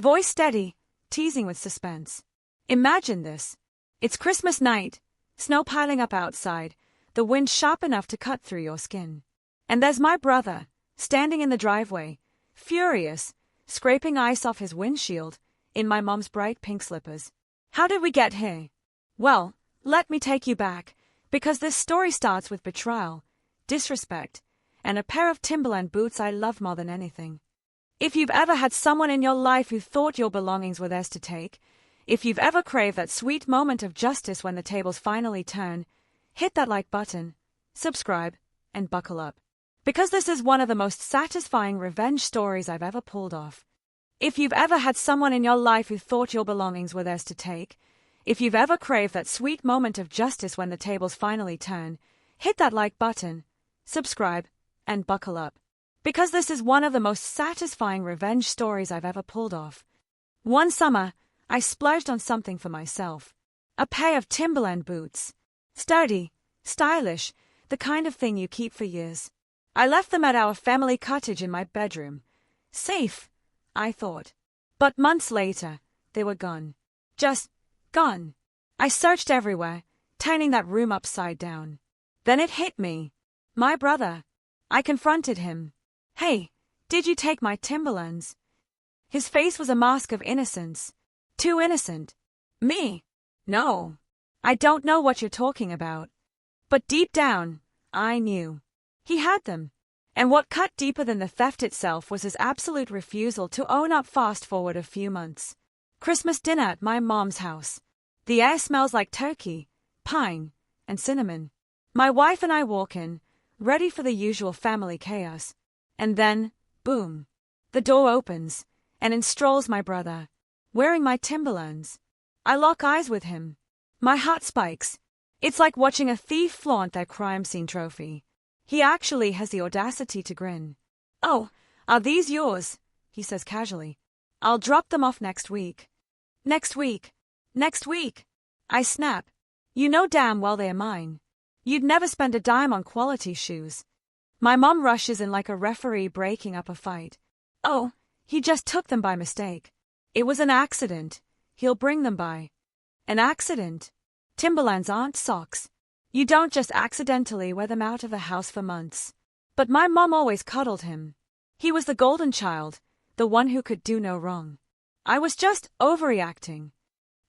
Voice steady, teasing with suspense. Imagine this. It's Christmas night, snow piling up outside, the wind sharp enough to cut through your skin. And there's my brother, standing in the driveway, furious, scraping ice off his windshield, in my mom's bright pink slippers. How did we get here? Well, let me take you back, because this story starts with betrayal, disrespect, and a pair of Timberland boots I love more than anything. If you've ever had someone in your life who thought your belongings were theirs to take, if you've ever craved that sweet moment of justice when the tables finally turn, hit that like button, subscribe, and buckle up. Because this is one of the most satisfying revenge stories I've ever pulled off. If you've ever had someone in your life who thought your belongings were theirs to take, if you've ever craved that sweet moment of justice when the tables finally turn, hit that like button, subscribe, and buckle up. Because this is one of the most satisfying revenge stories I've ever pulled off. One summer, I splurged on something for myself. A pair of Timberland boots. Sturdy, stylish, the kind of thing you keep for years. I left them at our family cottage in my bedroom. Safe, I thought. But months later, they were gone. Just gone. I searched everywhere, turning that room upside down. Then it hit me. My brother. I confronted him. Hey, did you take my Timberlands? His face was a mask of innocence. Too innocent. Me? No. I don't know what you're talking about. But deep down, I knew. He had them. And what cut deeper than the theft itself was his absolute refusal to own up. Fast forward a few months. Christmas dinner at my mom's house. The air smells like turkey, pine, and cinnamon. My wife and I walk in, ready for the usual family chaos. And then, boom. The door opens, and in strolls my brother, wearing my Timberlands. I lock eyes with him. My heart spikes. It's like watching a thief flaunt their crime scene trophy. He actually has the audacity to grin. Oh, are these yours? He says casually. I'll drop them off next week. Next week. Next week. I snap. You know damn well they're mine. You'd never spend a dime on quality shoes. My mom rushes in like a referee breaking up a fight. Oh, he just took them by mistake. It was an accident. He'll bring them by. An accident. Timberlands aren't socks. You don't just accidentally wear them out of the house for months. But my mom always cuddled him. He was the golden child, the one who could do no wrong. I was just overreacting.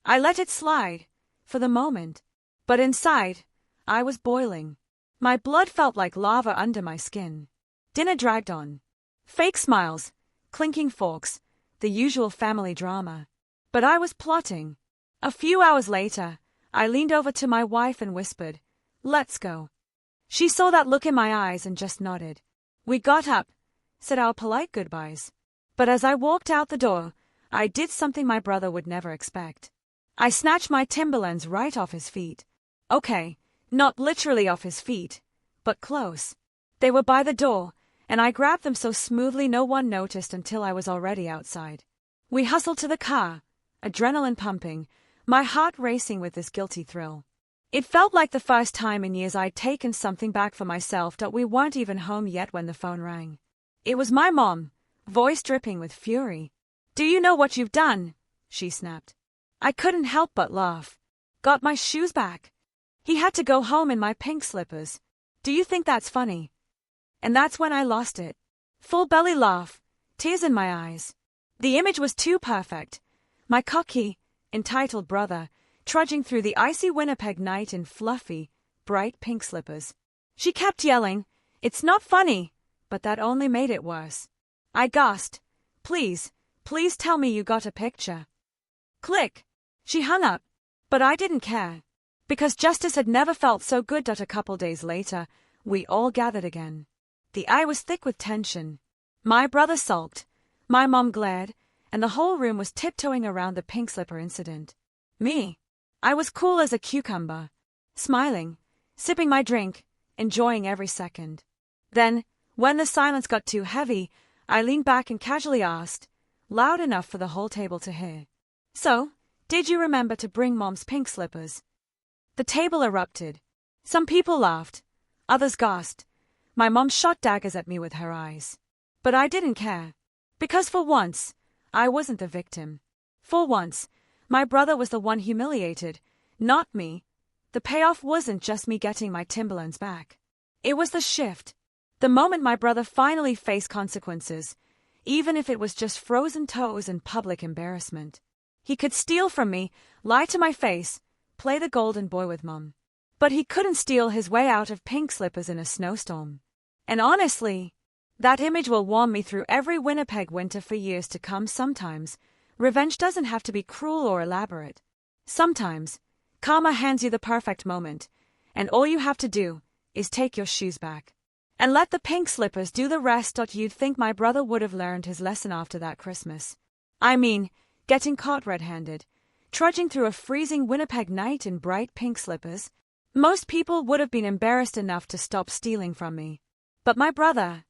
I let it slide, for the moment. But inside, I was boiling. My blood felt like lava under my skin. Dinner dragged on. Fake smiles, clinking forks, the usual family drama. But I was plotting. A few hours later, I leaned over to my wife and whispered, "Let's go." She saw that look in my eyes and just nodded. We got up, said our polite goodbyes. But as I walked out the door, I did something my brother would never expect. I snatched my Timberlands right off his feet. Okay, not literally off his feet, but close. They were by the door, and I grabbed them so smoothly no one noticed until I was already outside. We hustled to the car, adrenaline pumping, my heart racing with this guilty thrill. It felt like the first time in years I'd taken something back for myself. That we weren't even home yet when the phone rang. It was my mom, voice dripping with fury. "Do you know what you've done?" she snapped. I couldn't help but laugh. Got my shoes back. He had to go home in my pink slippers. Do you think that's funny? And that's when I lost it. Full belly laugh, tears in my eyes. The image was too perfect. My cocky, entitled brother, trudging through the icy Winnipeg night in fluffy, bright pink slippers. She kept yelling, "It's not funny," but that only made it worse. I gasped, please tell me you got a picture." Click. She hung up, but I didn't care. Because justice had never felt so good. A couple days later, we all gathered again. The air was thick with tension. My brother sulked, my mom glared, and the whole room was tiptoeing around the pink slipper incident. Me. I was cool as a cucumber, smiling, sipping my drink, enjoying every second. Then, when the silence got too heavy, I leaned back and casually asked, loud enough for the whole table to hear, "So, did you remember to bring Mom's pink slippers?" The table erupted. Some people laughed, others gasped. My mom shot daggers at me with her eyes. But I didn't care. Because for once, I wasn't the victim. For once, my brother was the one humiliated, not me. The payoff wasn't just me getting my Timberlands back. It was the shift. The moment my brother finally faced consequences, even if it was just frozen toes and public embarrassment. He could steal from me, lie to my face, play the golden boy with Mum. But he couldn't steal his way out of pink slippers in a snowstorm. And honestly, that image will warm me through every Winnipeg winter for years to come. Sometimes, revenge doesn't have to be cruel or elaborate. Sometimes, karma hands you the perfect moment, and all you have to do is take your shoes back and let the pink slippers do the rest. You'd think my brother would have learned his lesson after that Christmas. I mean, getting caught red-handed, trudging through a freezing Winnipeg night in bright pink slippers. Most people would have been embarrassed enough to stop stealing from me. But my brother,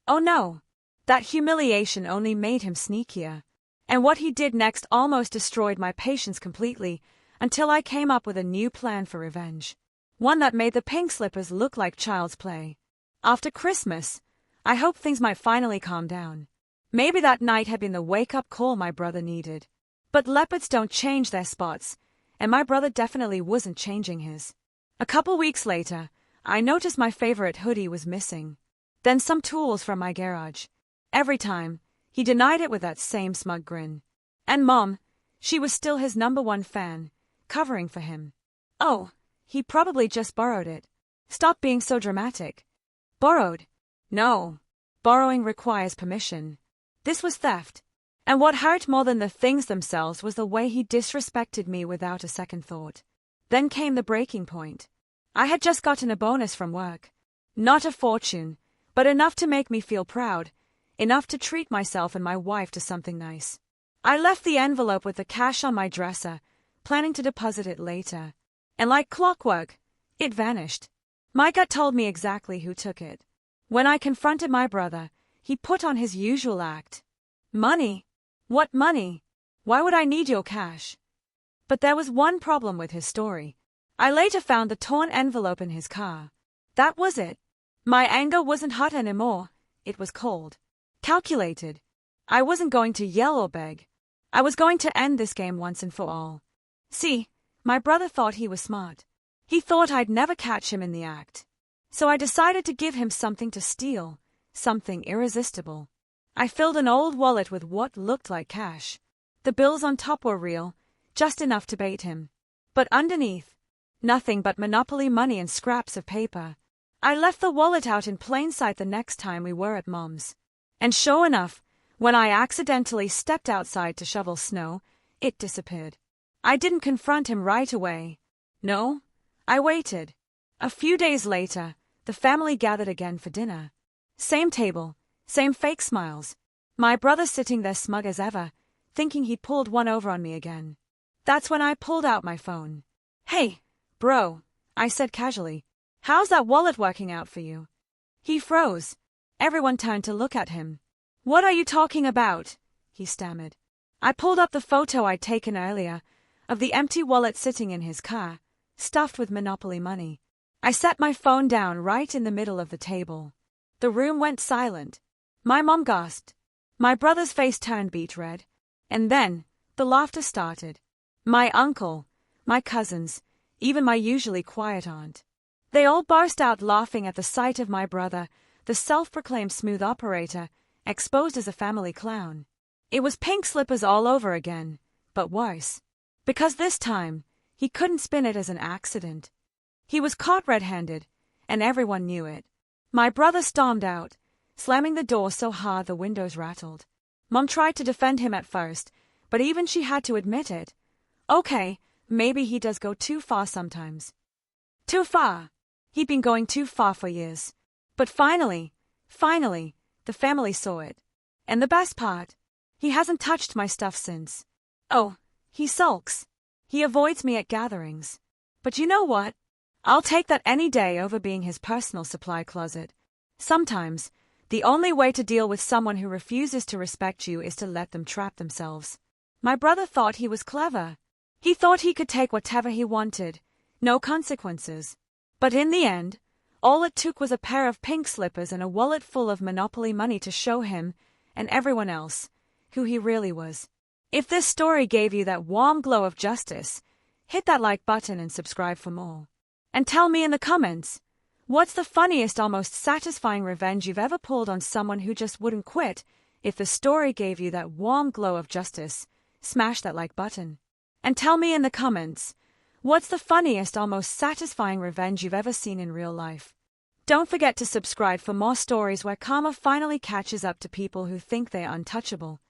oh no, that humiliation only made him sneakier. And what he did next almost destroyed my patience completely, until I came up with a new plan for revenge. One that made the pink slippers look like child's play. After Christmas, I hoped things might finally calm down. Maybe that night had been the wake-up call my brother needed. But leopards don't change their spots, and my brother definitely wasn't changing his. A couple weeks later, I noticed my favorite hoodie was missing. Then some tools from my garage. Every time, he denied it with that same smug grin. And Mom, she was still his #1 fan, covering for him. Oh, he probably just borrowed it. Stop being so dramatic. Borrowed? No. Borrowing requires permission. This was theft. And what hurt more than the things themselves was the way he disrespected me without a second thought. Then came the breaking point. I had just gotten a bonus from work. Not a fortune, but enough to make me feel proud, enough to treat myself and my wife to something nice. I left the envelope with the cash on my dresser, planning to deposit it later. And like clockwork, it vanished. My gut told me exactly who took it. When I confronted my brother, he put on his usual act. Money? What money? Why would I need your cash? But there was one problem with his story. I later found the torn envelope in his car. That was it. My anger wasn't hot anymore. It was cold. Calculated. I wasn't going to yell or beg. I was going to end this game once and for all. See, my brother thought he was smart. He thought I'd never catch him in the act. So I decided to give him something to steal, something irresistible. I filled an old wallet with what looked like cash. The bills on top were real, just enough to bait him. But underneath, nothing but Monopoly money and scraps of paper. I left the wallet out in plain sight the next time we were at Mom's. And sure enough, when I accidentally stepped outside to shovel snow, it disappeared. I didn't confront him right away. No, I waited. A few days later, the family gathered again for dinner. Same table, same fake smiles. My brother sitting there smug as ever, thinking he'd pulled one over on me again. That's when I pulled out my phone. Hey, bro, I said casually. How's that wallet working out for you? He froze. Everyone turned to look at him. What are you talking about? He stammered. I pulled up the photo I'd taken earlier, of the empty wallet sitting in his car, stuffed with Monopoly money. I set my phone down right in the middle of the table. The room went silent. My mom gasped. My brother's face turned beet red. And then, the laughter started. My uncle, my cousins, even my usually quiet aunt. They all burst out laughing at the sight of my brother, the self-proclaimed smooth operator, exposed as a family clown. It was pink slippers all over again, but worse. Because this time, he couldn't spin it as an accident. He was caught red-handed, and everyone knew it. My brother stormed out, slamming the door so hard the windows rattled. Mom tried to defend him at first, but even she had to admit it. Okay, maybe he does go too far sometimes. Too far. He'd been going too far for years. But finally, the family saw it. And the best part, he hasn't touched my stuff since. Oh, he sulks. He avoids me at gatherings. But you know what? I'll take that any day over being his personal supply closet. Sometimes, the only way to deal with someone who refuses to respect you is to let them trap themselves. My brother thought he was clever. He thought he could take whatever he wanted, no consequences. But in the end, all it took was a pair of pink slippers and a wallet full of Monopoly money to show him, and everyone else, who he really was. If this story gave you that warm glow of justice, hit that like button and subscribe for more. And tell me in the comments, what's the funniest, almost satisfying revenge you've ever pulled on someone who just wouldn't quit? If the story gave you that warm glow of justice, smash that like button. And tell me in the comments, what's the funniest, almost satisfying revenge you've ever seen in real life? Don't forget to subscribe for more stories where karma finally catches up to people who think they're untouchable.